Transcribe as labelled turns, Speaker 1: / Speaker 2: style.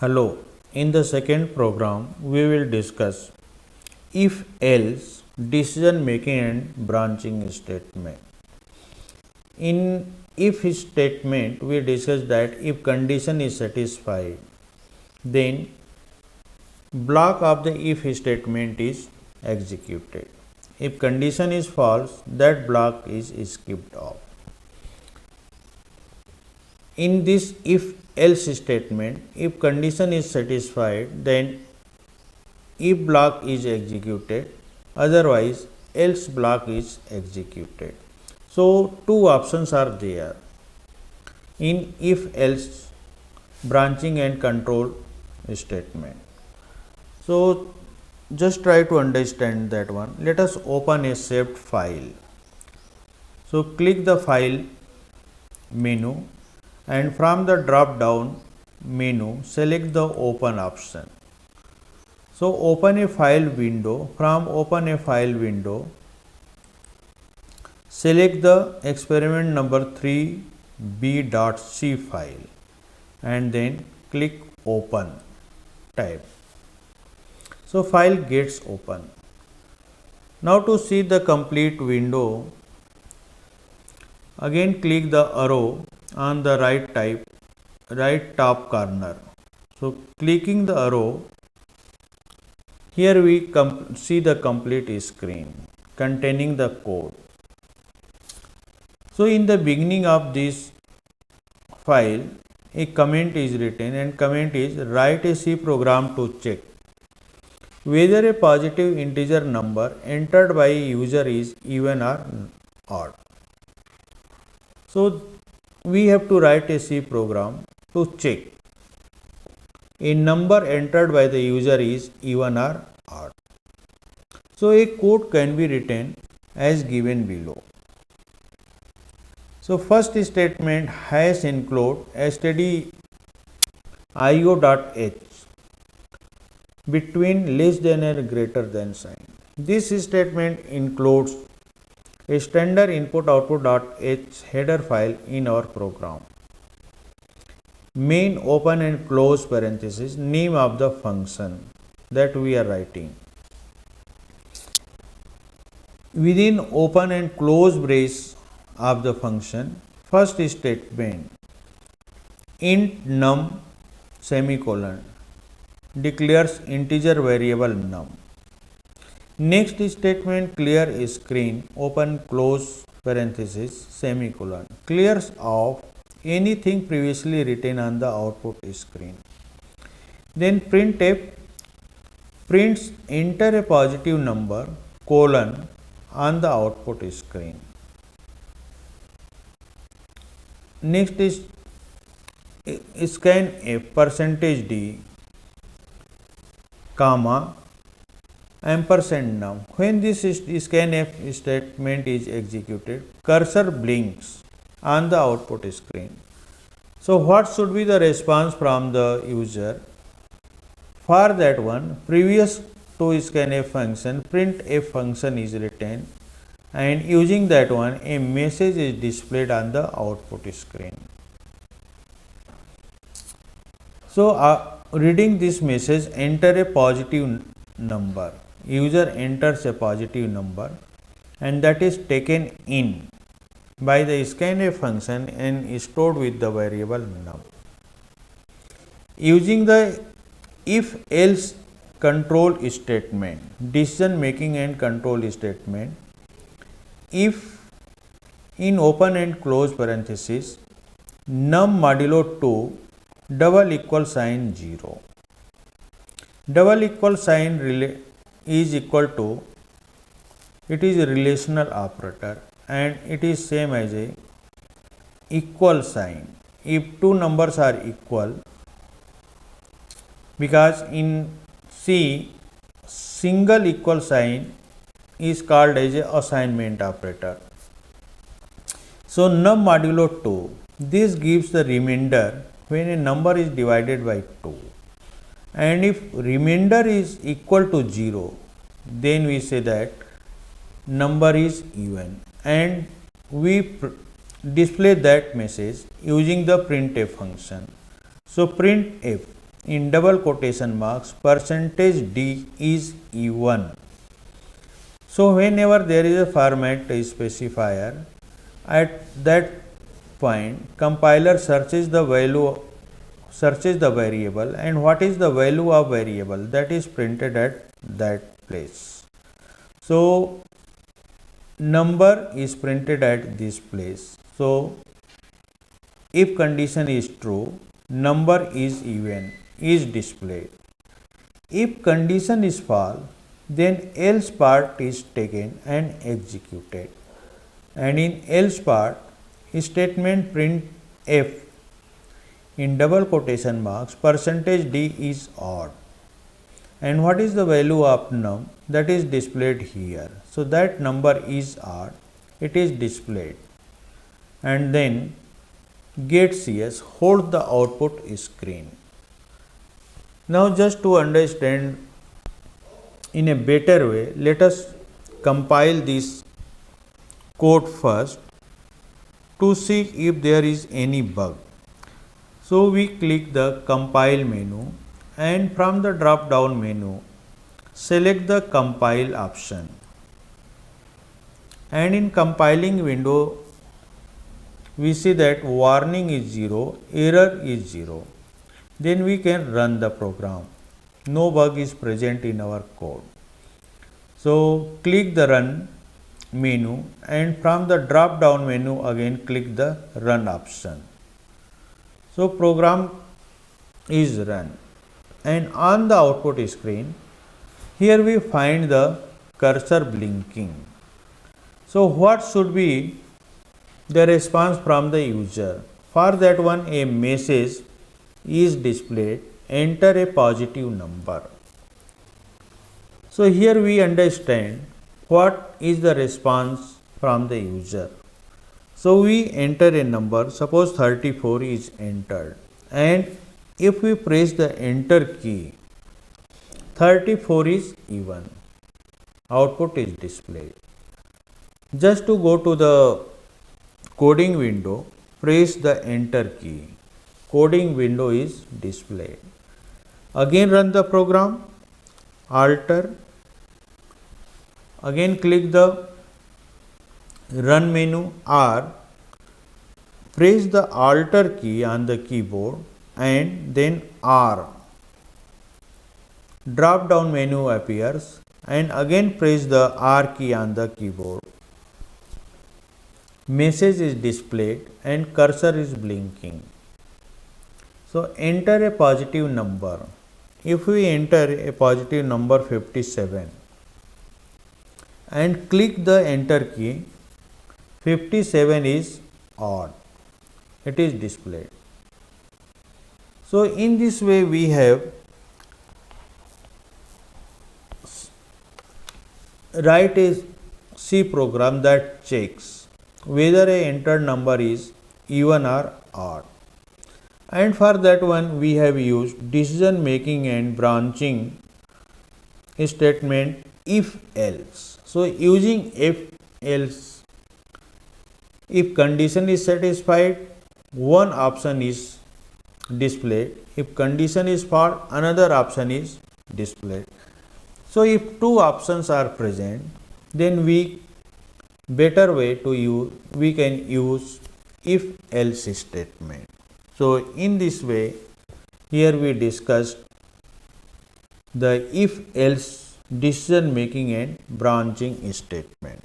Speaker 1: Hello, in the second program, we will discuss if else decision making and branching statement. In if statement, we discuss that if condition is satisfied, then block of the if statement is executed. If condition is false, that block is skipped off. In this if else statement, if condition is satisfied, then if block is executed, otherwise else block is executed. So two options are there in if else branching and control statement. So just try to understand that one. Let us open a saved file. So click the file menu and from the drop down menu select the open option. So open a file window. From open a file window, select the experiment number 3b.c file and then click open tab. So file gets open. Now to see the complete window, again click the arrow on the right top corner. So clicking the arrow, here we see the complete screen containing the code. So in the beginning of this file, a comment is written and comment is write a C program to check whether a positive integer number entered by a user is even or odd. So we have to write a C program to check a number entered by the user is even or odd. So a code can be written as given below. So first statement has include stdio.h between less than and greater than sign. This statement includes a standard input-output.h header file in our program. Main open and close parenthesis, name of the function that we are writing. Within open and close brace of the function, first statement int num semicolon declares integer variable num. Next statement clear screen open close parenthesis semicolon clears off anything previously written on the output screen. Then printf prints enter a positive number colon on the output screen. Next is scanf %d comma ampersand num. When this scanf statement is executed, cursor blinks on the output screen. So what should be the response from the user? For that one, previous to scanf function, printf function is written and using that one a message is displayed on the output screen. So reading this message, enter a positive number. User enters a positive number and that is taken in by the scanf function and stored with the variable num. Using the if else control statement, decision making and control statement, if in open and close parenthesis num modulo 2 double equal sign 0. Double equal sign is equal to, it is a relational operator and it is same as a equal sign. If two numbers are equal, because in C single equal sign is called as a assignment operator. So num modulo 2, this gives the remainder when a number is divided by 2, and if remainder is equal to 0, then we say that number is even and we display that message using the printf function. So printf in double quotation marks percentage d is even. So whenever there is a format specifier, at that point compiler searches the variable, and what is the value of variable that is printed at that place. So number is printed at this place. So if condition is true, number is even, is displayed. If condition is false, then else part is taken and executed. And in else part, statement print f in double quotation marks percentage d is odd. And what is the value of num that is displayed here? So that number is odd, it is displayed. And then get cs hold the output screen. Now just to understand in a better way, let us compile this code first to see if there is any bug. So we click the compile menu, and from the drop down menu select the compile option, and in compiling window we see that warning is 0, error is 0. Then we can run the program. No bug is present in our code. So click the run menu, and from the drop down menu again click the run option. So program is run, and on the output screen here we find the cursor blinking. So what should be the response from the user? For that one, a message is displayed, enter a positive number. So here we understand what is the response from the user. So we enter a number, suppose 34 is entered, and if we press the enter key, 34 is even, output is displayed. Just to go to the coding window, press the enter key, coding window is displayed. Again run the program, alter, again click the run menu or press the alter key on the keyboard and then R. Drop down menu appears, and again press the R key on the keyboard. Message is displayed and cursor is blinking. So enter a positive number. If we enter a positive number 57 and click the enter key, 57 is odd, it is displayed. So in this way we have write a C program that checks whether a entered number is even or odd. And for that one we have used decision making and branching statement if else. So using if else, if condition is satisfied, one option is displayed. If condition is false, another option is displayed. So if two options are present, then we better way to use, we can use if else statement. So in this way, here we discussed the if else decision making and branching statement.